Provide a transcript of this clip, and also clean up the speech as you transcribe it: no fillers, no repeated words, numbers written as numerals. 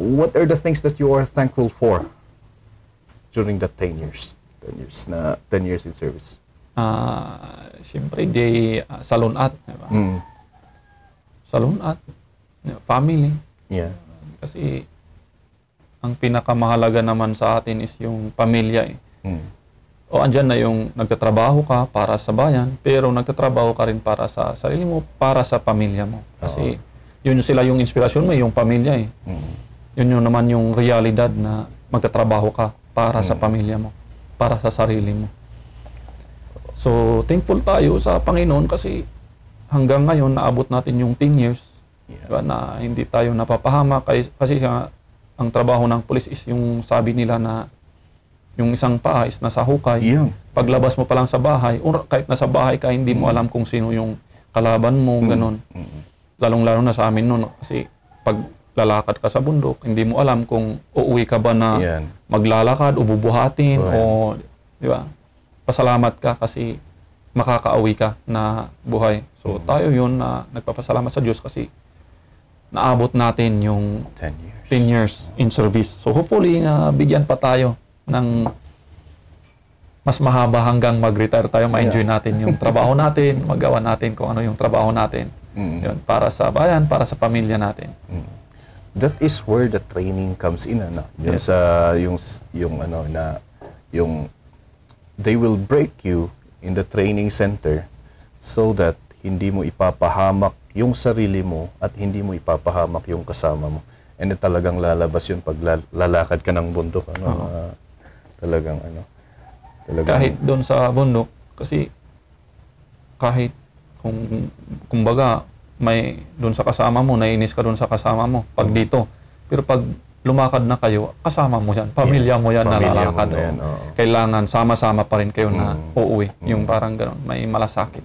what are the things that you are thankful for during that 10 years? 10 years in service. Siyempre, salunat. Diba? Salunat. Family. Yeah. Kasi, ang pinakamahalaga naman sa atin is yung pamilya eh. O andyan na yung nagtatrabaho ka para sa bayan, pero nagtatrabaho ka rin para sa sarili mo, para sa pamilya mo. Kasi yun sila yung inspirasyon mo, yung pamilya eh. Yun yung naman yung realidad na magtatrabaho ka para sa pamilya mo, para sa sarili mo. So, thankful tayo sa Panginoon kasi hanggang ngayon naabot natin yung 10 years diba, na hindi tayo napapahama kasi ang trabaho ng pulis is yung sabi nila na yung isang paa is nasa hukay. Paglabas mo pa lang sa bahay, kahit nasa bahay ka, hindi mo alam kung sino yung kalaban mo, ganun. Lalong-lalo na sa amin noon kasi pag lalakad ka sa bundok, hindi mo alam kung uuwi ka ba na maglalakad o bubuhatin o, di ba? Pasalamat ka kasi makakauwi ka na buhay. So tayo yun na nagpapasalamat sa Diyos kasi naabot natin yung 10 years in service. So hopefully na bigyan pa tayo ng mas mahaba hanggang mag-retire tayo, ma-enjoy natin yung trabaho natin, magawa natin kung ano yung trabaho natin. Yun, para sa bayan, para sa pamilya natin. That is where the training comes in, ano? Yun sa yung ano na yung they will break you in the training center so that hindi mo ipapahamak yung sarili mo at hindi mo ipapahamak yung kasama mo. And talagang lalabas yun pag lalakad ka ng bundok, ano? Talagang kahit doon sa bundok kasi kahit kumbaga may doon sa kasama mo, nainis ka doon sa kasama mo pag dito, pero pag lumakad na kayo, kasama mo yan, pamilya mo yan na lalakad. Kailangan sama-sama pa rin kayo na uuwi, yung parang gano'n, may malasakit.